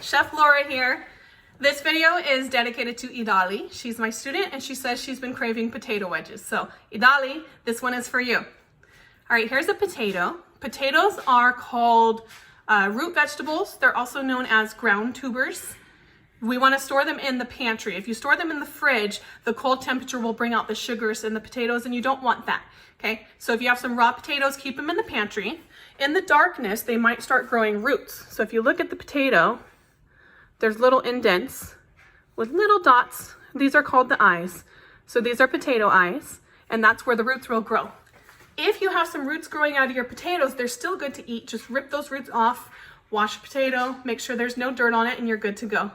Chef Laura here. This video is dedicated to Idali. She's my student and she says she's been craving potato wedges. So Idali, this one is for you. All right, here's a potato. Potatoes are called root vegetables. They're also known as ground tubers. We want to store them in the pantry. If you store them in the fridge, the cold temperature will bring out the sugars in the potatoes and you don't want that, okay? So if you have some raw potatoes, keep them in the pantry. In the darkness, they might start growing roots. So if you look at the potato, there's little indents with little dots. These are called the eyes. So these are potato eyes, and that's where the roots will grow. If you have some roots growing out of your potatoes, they're still good to eat. Just rip those roots off, wash a potato, make sure there's no dirt on it, and you're good to go.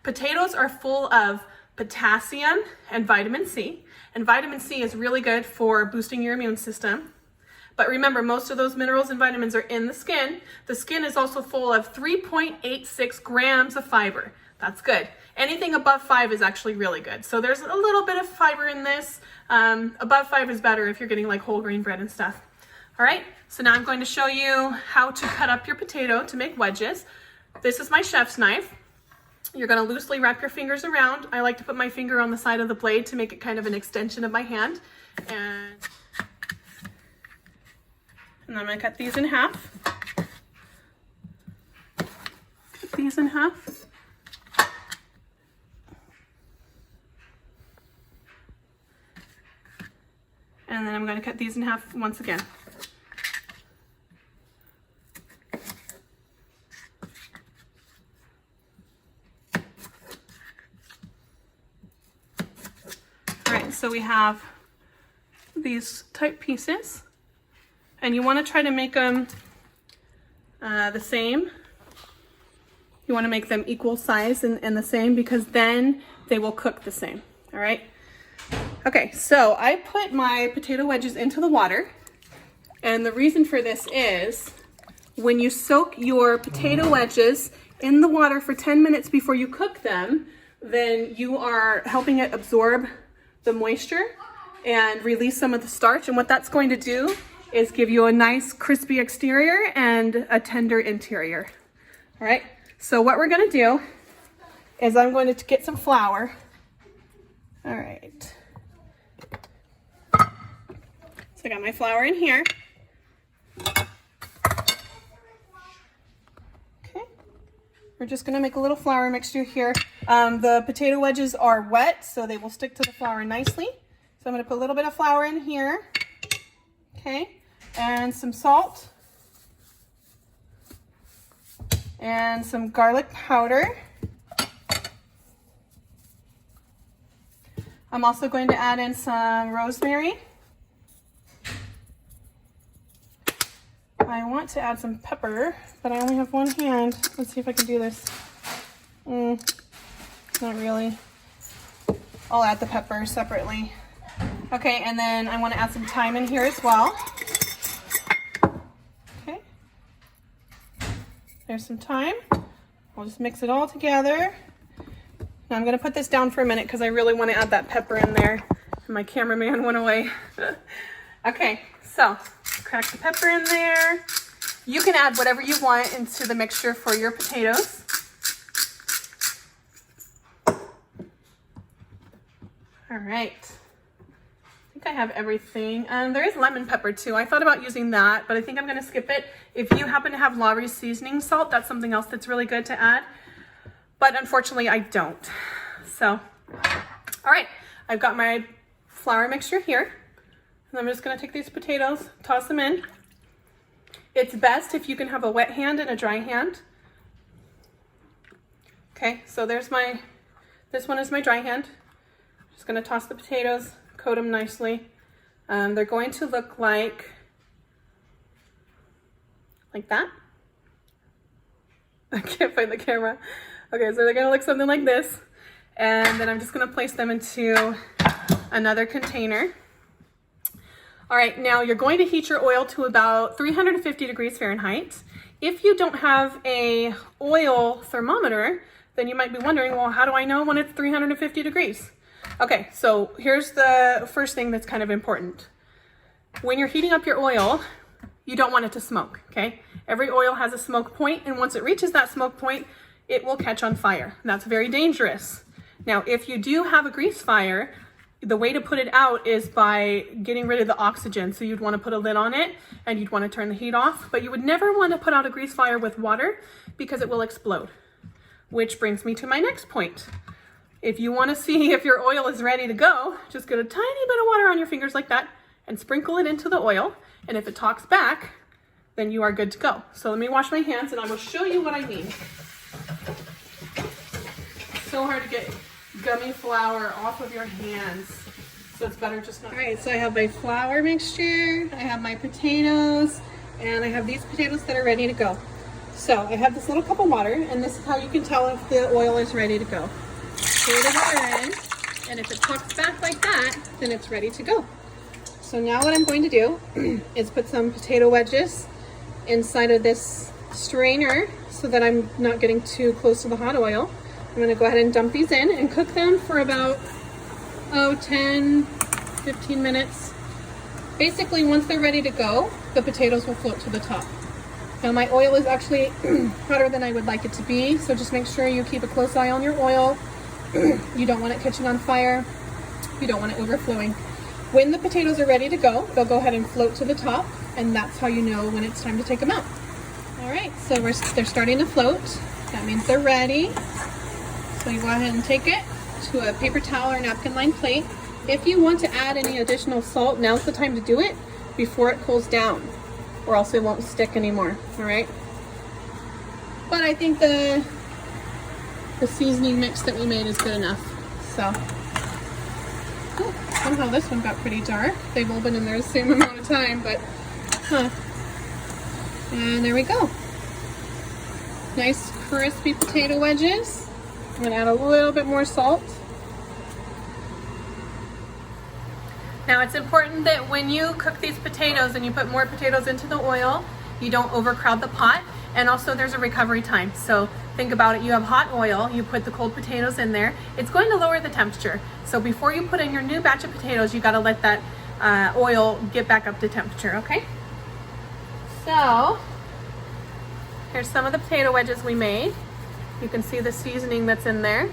Potatoes are full of potassium and vitamin C, and vitamin C is really good for boosting your immune system. But remember, most of those minerals and vitamins are in the skin. The skin is also full of 3.86 grams of fiber. That's good. Anything above 5 is actually really good. So there's a little bit of fiber in this. Above 5 is better if you're getting like whole grain bread and stuff. All right, so now I'm going to show you how to cut up your potato to make wedges. This is my chef's knife. You're going to loosely wrap your fingers around. I like to put my finger on the side of the blade to make it kind of an extension of my hand. And I'm going to cut these in half. Cut these in half. And then I'm going to cut these in half once again. All right, so we have these type pieces. And you want to try to make them the same. You want to make them equal size and the same, because then they will cook the same. All right. Okay, so I put my potato wedges into the water. And the reason for this is when you soak your potato wedges in the water for 10 minutes before you cook them, then you are helping it absorb the moisture and release some of the starch. And what that's going to do is give you a nice crispy exterior and a tender interior. All right, so what we're gonna do is I'm going to get some flour. All right, so I got my flour in here. Okay, we're just gonna make a little flour mixture here. The potato wedges are wet, so they will stick to the flour nicely. So I'm gonna put a little bit of flour in here. Okay, and some salt and some garlic powder. I'm also going to add in some rosemary. I want to add some pepper, but I only have one hand. Let's see if I can do this. Not really. I'll add the pepper separately. Okay, and then I want to add some thyme in here as well. Okay. There's some thyme. I'll just mix it all together. Now I'm going to put this down for a minute because I really want to add that pepper in there. My cameraman went away. Okay, so crack the pepper in there. You can add whatever you want into the mixture for your potatoes. All right. I think I have everything. There is lemon pepper too. I thought about using that, but I think I'm going to skip it. If you happen to have Lawry's seasoning salt, that's something else that's really good to add. But unfortunately, I don't. So, all right, I've got my flour mixture here. And I'm just going to take these potatoes, toss them in. It's best if you can have a wet hand and a dry hand. Okay, so there's this one is my dry hand. Just going to toss the potatoes, coat them nicely. They're going to look like that. I can't find the camera. Okay, so they're gonna look something like this. And then I'm just gonna place them into another container. All right, now you're going to heat your oil to about 350 degrees Fahrenheit. If you don't have a oil thermometer, then you might be wondering, well, how do I know when it's 350 degrees? Okay, so here's the first thing that's kind of important. When you're heating up your oil, you don't want it to smoke, okay? Every oil has a smoke point, and once it reaches that smoke point, it will catch on fire. That's very dangerous. Now, if you do have a grease fire, the way to put it out is by getting rid of the oxygen. So you'd want to put a lid on it and you'd want to turn the heat off, but you would never want to put out a grease fire with water because it will explode. Which brings me to my next point. If you want to see if your oil is ready to go, just get a tiny bit of water on your fingers like that and sprinkle it into the oil. And if it talks back, then you are good to go. So let me wash my hands and I will show you what I mean. So hard to get gummy flour off of your hands, so it's better just not. All right, so I have my flour mixture, I have my potatoes, and I have these potatoes that are ready to go. So I have this little cup of water, and this is how you can tell if the oil is ready to go. Pour the water in, and if it talks back like that, then it's ready to go. So now what I'm going to do is put some potato wedges inside of this strainer so that I'm not getting too close to the hot oil. I'm going to go ahead and dump these in and cook them for about 10, 15 minutes. Basically, once they're ready to go, the potatoes will float to the top. Now my oil is actually hotter than I would like it to be, so just make sure you keep a close eye on your oil. You don't want it catching on fire. You don't want it overflowing. When the potatoes are ready to go, they'll go ahead and float to the top, and that's how you know when it's time to take them out. All right, so they're starting to float. That means they're ready. So you go ahead and take it to a paper towel or napkin lined plate. If you want to add any additional salt, now's the time to do it before it cools down, or else it won't stick anymore, all right? But I think the seasoning mix that we made is good enough, so. Oh, somehow this one got pretty dark. They've all been in there the same amount of time, but, And there we go. Nice crispy potato wedges. I'm gonna add a little bit more salt. Now it's important that when you cook these potatoes and you put more potatoes into the oil, you don't overcrowd the pot. And also there's a recovery time. So think about it, you have hot oil, you put the cold potatoes in there, it's going to lower the temperature. So before you put in your new batch of potatoes, you gotta let that oil get back up to temperature, okay? So, here's some of the potato wedges we made. You can see the seasoning that's in there.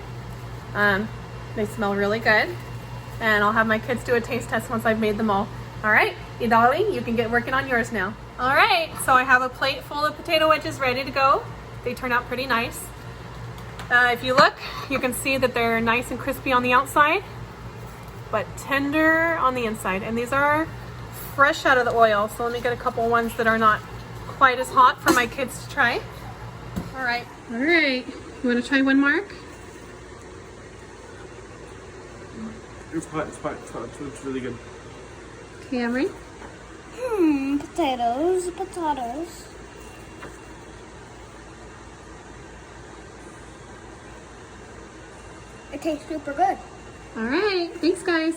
They smell really good. And I'll have my kids do a taste test once I've made them all. All right, Idali, you can get working on yours now. All right, so I have a plate full of potato wedges ready to go. They turn out pretty nice. If you look, you can see that they're nice and crispy on the outside, but tender on the inside. And these are fresh out of the oil. So let me get a couple ones that are not quite as hot for my kids to try. All right. You want to try one, Mark? It's hot, it's really good. Cameron? Potatoes. It tastes super good. All right, thanks guys.